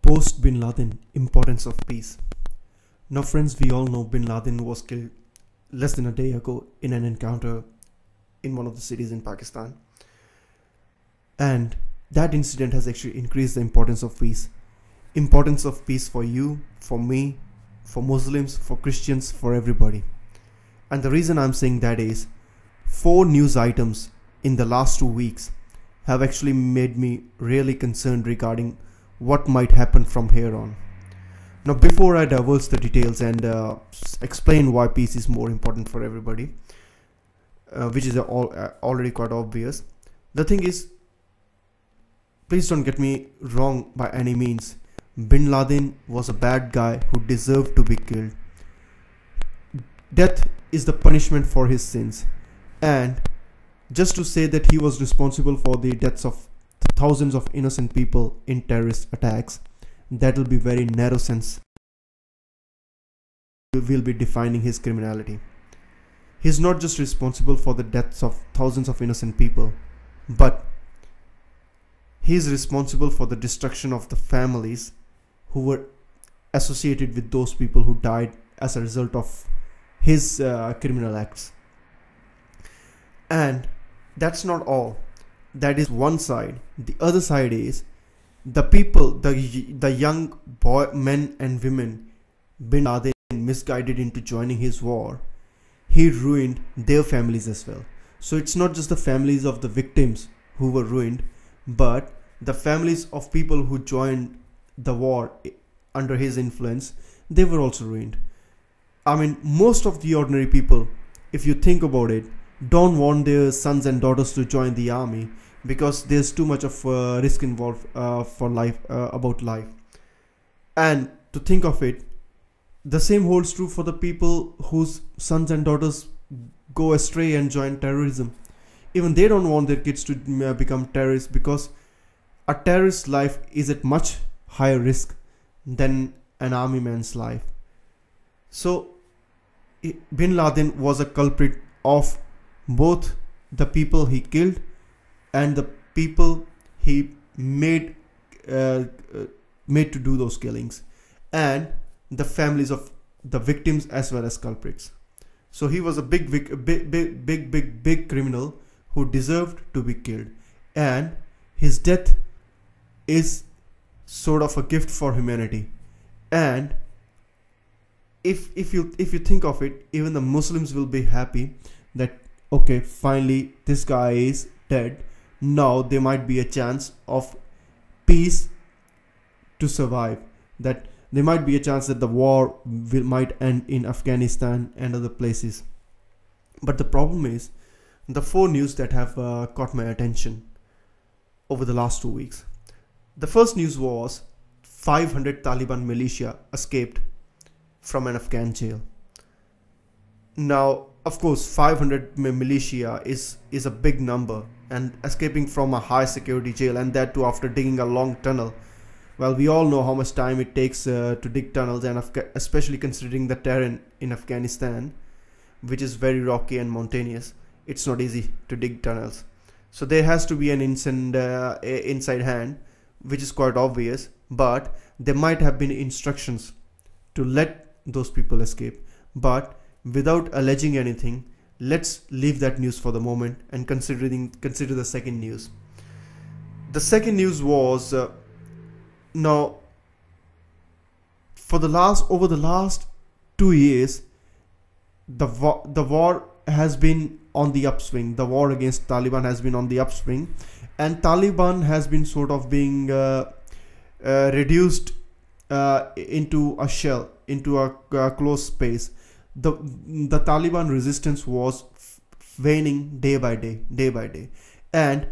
Post Bin Laden, importance of peace. Now friends, we all know Bin Laden was killed less than a day ago in an encounter in one of the cities in Pakistan. And that incident has actually increased the importance of peace. Importance of peace for you, for me, for Muslims, for Christians, for everybody. And the reason I'm saying that is 4 news items in the last 2 weeks have actually made me really concerned regarding what might happen from here on. Now, before I divulge the details and explain why peace is more important for everybody, which is already quite obvious, the thing is, please don't get me wrong by any means. Bin Laden was a bad guy who deserved to be killed. Death is the punishment for his sins. And just to say that he was responsible for the deaths of thousands of innocent people in terrorist attacks, that will be very narrow sense. Will be defining his criminality. He's not just responsible for the deaths of thousands of innocent people, but he is responsible for the destruction of the families who were associated with those people who died as a result of his criminal acts. And that's not all. That is one side. The other side is the people, the young men and women Bin Laden misguided into joining his war. He ruined their families as well. So it's not just the families of the victims who were ruined, but the families of people who joined the war under his influence, they were also ruined. I mean, most of the ordinary people, if you think about it, don't want their sons and daughters to join the army because there's too much of risk involved for life, about life. And to think of it, the same holds true for the people whose sons and daughters go astray and join terrorism. Even they don't want their kids to become terrorists, because a terrorist's life is at much higher risk than an army man's life. So Bin Laden was a culprit of both the people he killed and the people he made to do those killings, and the families of the victims as well as culprits. So he was a big criminal who deserved to be killed, and his death is sort of a gift for humanity. And if you think of it, even the Muslims will be happy that okay, finally this guy is dead. Now there might be a chance of peace to survive, that there might be a chance that the war might end in Afghanistan and other places. But the problem is the 4 news that have caught my attention over the last 2 weeks. The first news was 500 Taliban militia escaped from an Afghan jail. Now, of course, 500 militia is a big number, and escaping from a high security jail, and that too after digging a long tunnel. Well, we all know how much time it takes to dig tunnels, and especially considering the terrain in Afghanistan, which is very rocky and mountainous. It's not easy to dig tunnels. So there has to be an inside hand, which is quite obvious, but there might have been instructions to let those people escape. But without alleging anything, let's leave that news for the moment and consider the second news. The second news was now over the last 2 years, the war has been on the upswing. The war against Taliban has been on the upswing, and Taliban has been sort of being reduced into a shell, into a closed space. The Taliban resistance was waning day by day, and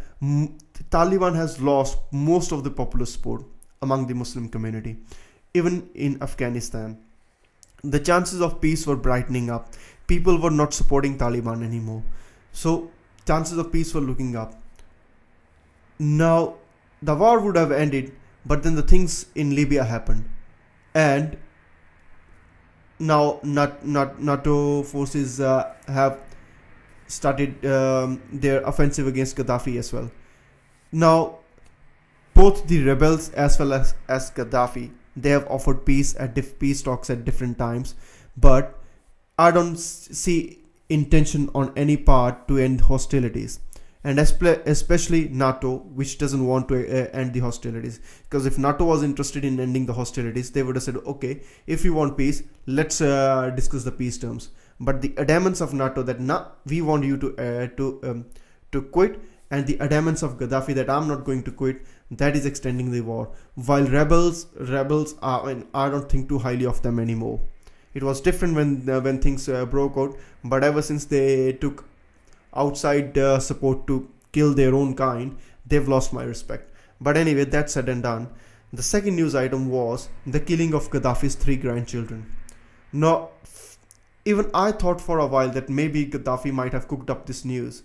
Taliban has lost most of the popular support among the Muslim community. Even in Afghanistan, the chances of peace were brightening up. People were not supporting Taliban anymore, so chances of peace were looking up. Now the war would have ended, but then the things in Libya happened, and now NATO forces have started their offensive against Gaddafi as well. Now, both the rebels as well as Gaddafi, they have offered peace at peace talks at different times, but I don't see intention on any part to end hostilities, and especially NATO, which doesn't want to end the hostilities. Because if NATO was interested in ending the hostilities, they would have said, okay, if you want peace, let's discuss the peace terms. But the adamance of NATO that we want you to quit, and the adamance of Gaddafi that I'm not going to quit, that is extending the war. While rebels are, I don't think too highly of them anymore. It was different when things broke out, but ever since they took outside support to kill their own kind, they've lost my respect. But anyway, that's said and done. The second news item was the killing of Gaddafi's 3 grandchildren. Now, even I thought for a while that maybe Gaddafi might have cooked up this news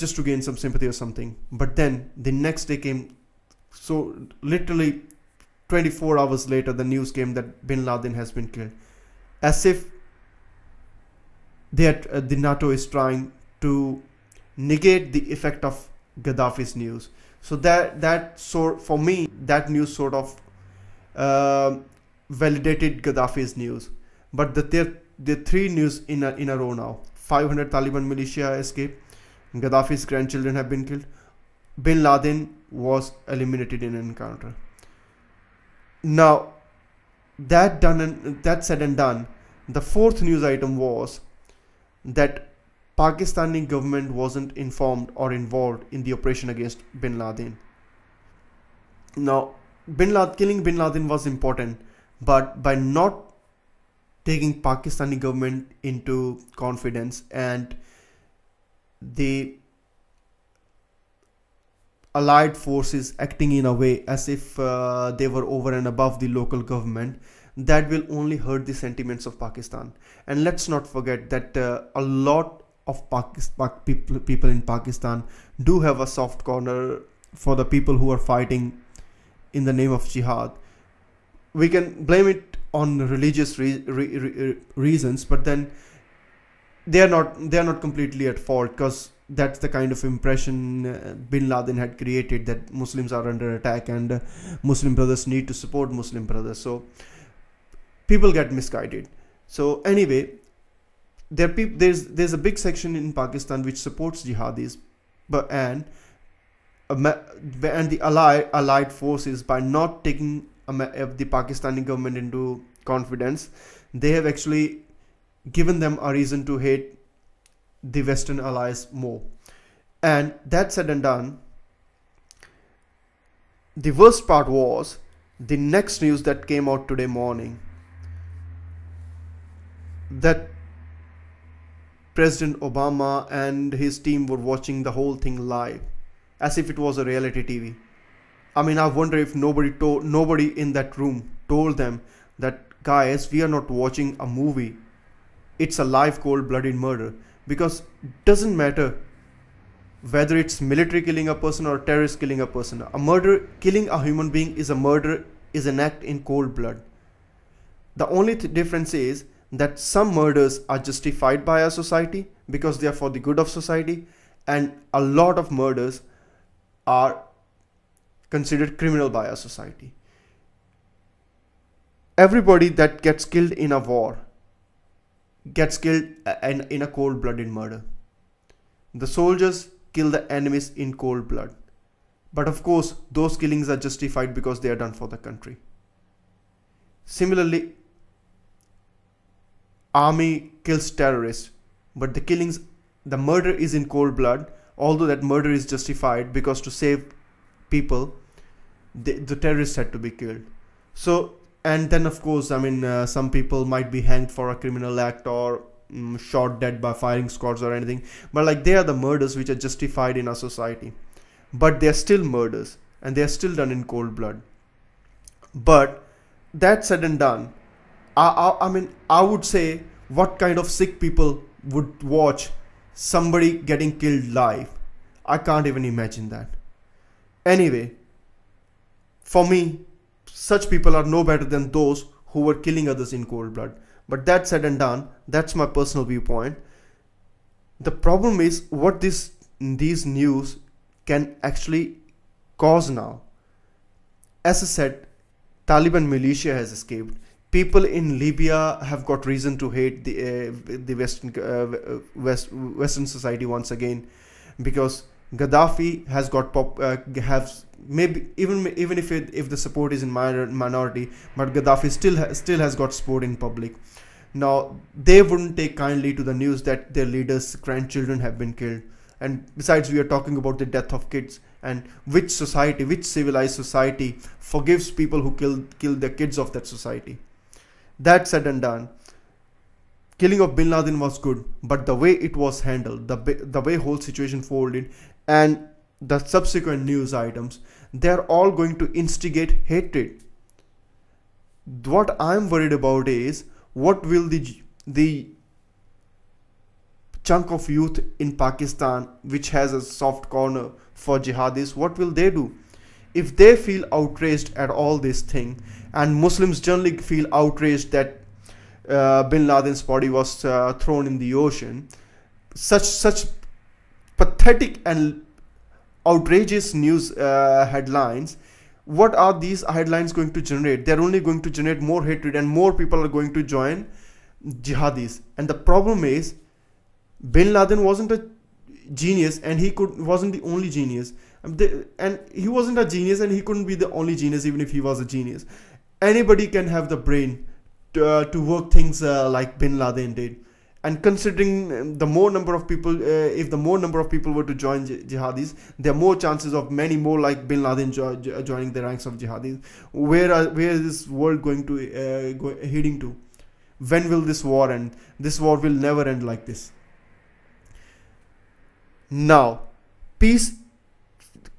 just to gain some sympathy or something. But then the next day came, so literally 24 hours later, the news came that bin Laden has been killed. As if the NATO is trying to negate the effect of Gaddafi's news. So for me, that news sort of validated Gaddafi's news. But the 3 news in a row now. 500 Taliban militia escaped. Gaddafi's grandchildren have been killed. Bin Laden was eliminated in an encounter. Now, that said and done, the 4th news item was that Pakistani government wasn't informed or involved in the operation against bin Laden. Now, killing bin Laden was important, but by not taking Pakistani government into confidence and the allied forces acting in a way as if they were over and above the local government, that will only hurt the sentiments of Pakistan. And let's not forget that a lot of people in Pakistan do have a soft corner for the people who are fighting in the name of jihad. We can blame it on religious reasons, but then they are not completely at fault, because that's the kind of impression bin Laden had created, that Muslims are under attack and Muslim brothers need to support Muslim brothers. So people get misguided. So anyway, there's a big section in Pakistan which supports jihadis, and the allied forces, by not taking the Pakistani government into confidence, they have actually given them a reason to hate the Western allies more. And that said and done, the worst part was the next news that came out today morning, that President Obama and his team were watching the whole thing live, as if it was a reality TV. I mean, I wonder if nobody in that room told them that, guys, we are not watching a movie. It's a live, cold-blooded murder. Because it doesn't matter whether it's military killing a person or terrorist killing a person. Killing a human being is a murder, is an act in cold blood. The only difference is that some murders are justified by our society because they are for the good of society, and a lot of murders are considered criminal by our society. Everybody that gets killed in a war gets killed in a cold-blooded murder. The soldiers kill the enemies in cold blood. But of course, those killings are justified because they are done for the country. Similarly, army kills terrorists, but the murder is in cold blood, although that murder is justified because to save people, the terrorists had to be killed. So, and then of course, I mean, some people might be hanged for a criminal act or shot dead by firing squads or anything, but like, they are the murders which are justified in our society, but they are still murders and they are still done in cold blood. But that said and done, I mean, I would say, what kind of sick people would watch somebody getting killed live? I can't even imagine that. Anyway, for me, such people are no better than those who were killing others in cold blood. But that said and done, that's my personal viewpoint. The problem is what these news can actually cause now. As I said, Taliban militia has escaped. People in Libya have got reason to hate the Western society once again, because Gaddafi has got maybe even if the support is in minority, but Gaddafi still has got support in public. Now they wouldn't take kindly to the news that their leaders' grandchildren have been killed. And besides, we are talking about the death of kids, and which civilized society forgives people who kill the kids of that society? That said and done, killing of bin Laden was good, but the way it was handled, the way whole situation folded, and the subsequent news items, they are all going to instigate hatred. What I'm worried about is, what will the chunk of youth in Pakistan which has a soft corner for jihadis, what will they do? If they feel outraged at all this thing, and Muslims generally feel outraged that bin Laden's body was thrown in the ocean, such pathetic and outrageous news headlines, what are these headlines going to generate? They're only going to generate more hatred, and more people are going to join jihadis. And the problem is, bin Laden wasn't a genius, and wasn't the only genius. And he wasn't a genius, and he couldn't be the only genius even if he was a genius. Anybody can have the brain to work things like bin Laden did. And considering the more number of people, if the more number of people were to join jihadis, there are more chances of many more like bin Laden joining the ranks of jihadis. Where is this world going to heading to? When will this war end? This war will never end like this. Now, peace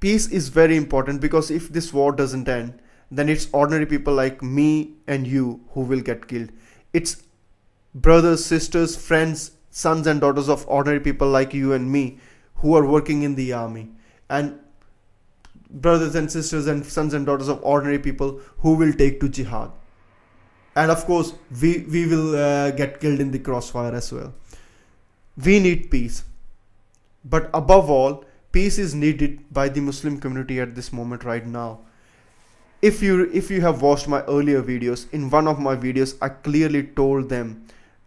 is very important, because if this war doesn't end, then it's ordinary people like me and you who will get killed. It's brothers, sisters, friends, sons and daughters of ordinary people like you and me who are working in the army, and brothers and sisters and sons and daughters of ordinary people who will take to jihad. And of course, we will get killed in the crossfire as well. We need peace. But above all, peace is needed by the Muslim community at this moment right now. If you have watched my earlier videos, in one of my videos I clearly told them,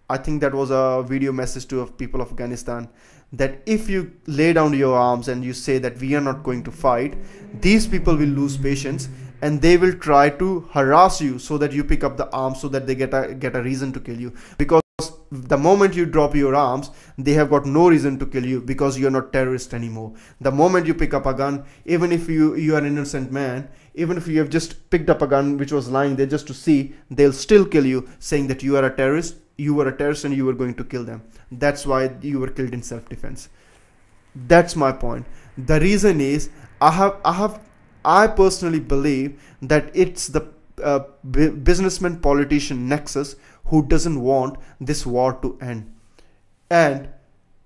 I think that was a video message to people of Afghanistan, that if you lay down your arms and you say that we are not going to fight, these people will lose patience and they will try to harass you so that you pick up the arms, so that they get a reason to kill you. Because the moment you drop your arms, they have got no reason to kill you, because you're not terrorist anymore. The moment you pick up a gun, even if you are an innocent man, even if you have just picked up a gun which was lying there just to see, they'll still kill you, saying that you are a terrorist, and you were going to kill them. That's why you were killed in self-defense. That's my point. The reason is, I personally believe that it's the businessman-politician nexus who doesn't want this war to end. And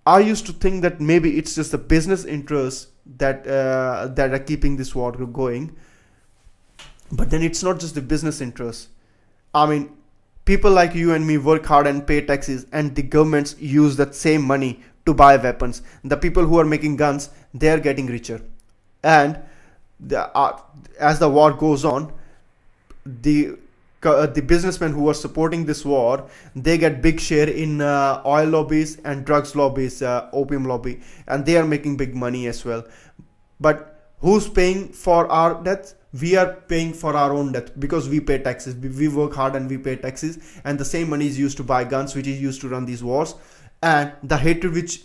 I used to think that maybe it's just the business interests that are keeping this war going. But then it's not just the business interests. I mean, people like you and me work hard and pay taxes, and the governments use that same money to buy weapons. The people who are making guns, they are getting richer. And as the war goes on, the businessmen who are supporting this war, they get big share in oil lobbies and drugs lobbies, opium lobby, and they are making big money as well. But who's paying for our death? We are paying for our own death, because we pay taxes. We work hard and we pay taxes, and the same money is used to buy guns, which is used to run these wars. And the hatred which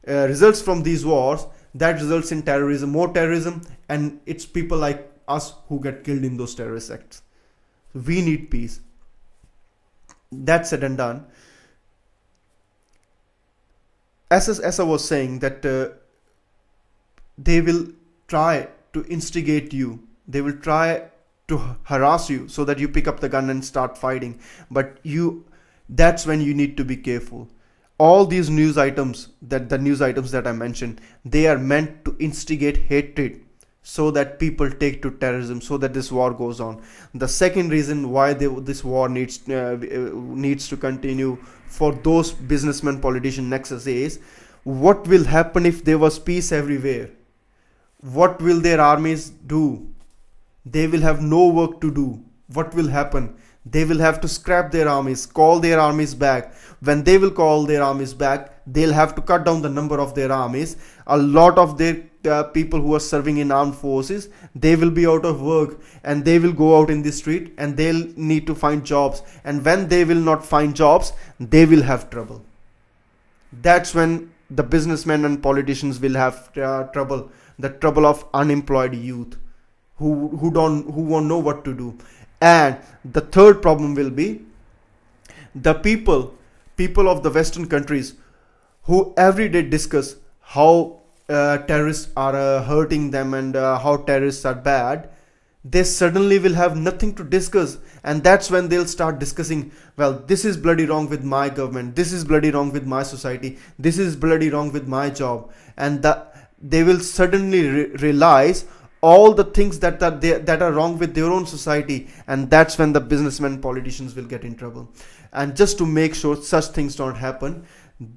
results from these wars, that results in terrorism, more terrorism, and it's people like us who get killed in those terrorist acts. We need peace. That said and done, as I was saying, that they will try to instigate you. They will try to harass you so that you pick up the gun and start fighting. But that's when you need to be careful. All these news items, the news items that I mentioned, they are meant to instigate hatred so that people take to terrorism, so that this war goes on. The second reason why this war needs to continue for those businessmen politician nexus is, what will happen if there was peace everywhere? what will their armies do? They will have no work to do. What will happen? They will have to scrap their armies, call their armies back. When they will call their armies back, they'll have to cut down the number of their armies. A lot of their people who are serving in armed forces, they will be out of work, and they will go out in the street and they'll need to find jobs. And when they will not find jobs, they will have trouble. That's when the businessmen and politicians will have trouble. The trouble of unemployed youth who won't know what to do. And the third problem will be the people of the Western countries who every day discuss how terrorists are hurting them and how terrorists are bad. They suddenly will have nothing to discuss, and that's when they'll start discussing, well, this is bloody wrong with my government, this is bloody wrong with my society, this is bloody wrong with my job. And they will suddenly realize all the things that are wrong with their own society, and that's when the businessmen politicians will get in trouble. And just to make sure such things don't happen,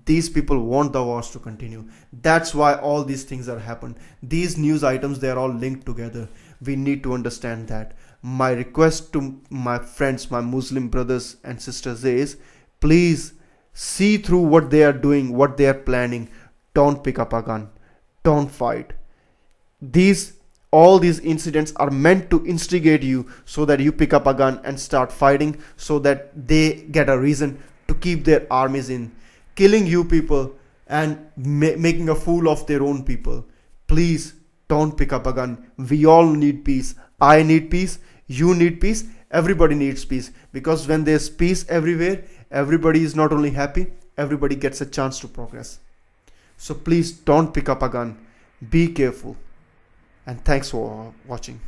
these people want the wars to continue. That's why all these things are happened. These news items, they are all linked together. We need to understand that. My request to my friends, my Muslim brothers and sisters is, please see through what they are doing, what they are planning. Don't pick up a gun. Don't fight. All these incidents are meant to instigate you so that you pick up a gun and start fighting, so that they get a reason to keep their armies in, killing you people and making a fool of their own people. Please don't pick up a gun. We all need peace. I need peace. You need peace. Everybody needs peace. Because when there's peace everywhere, everybody is not only happy, everybody gets a chance to progress. So please don't pick up a gun. Be careful. And thanks for watching.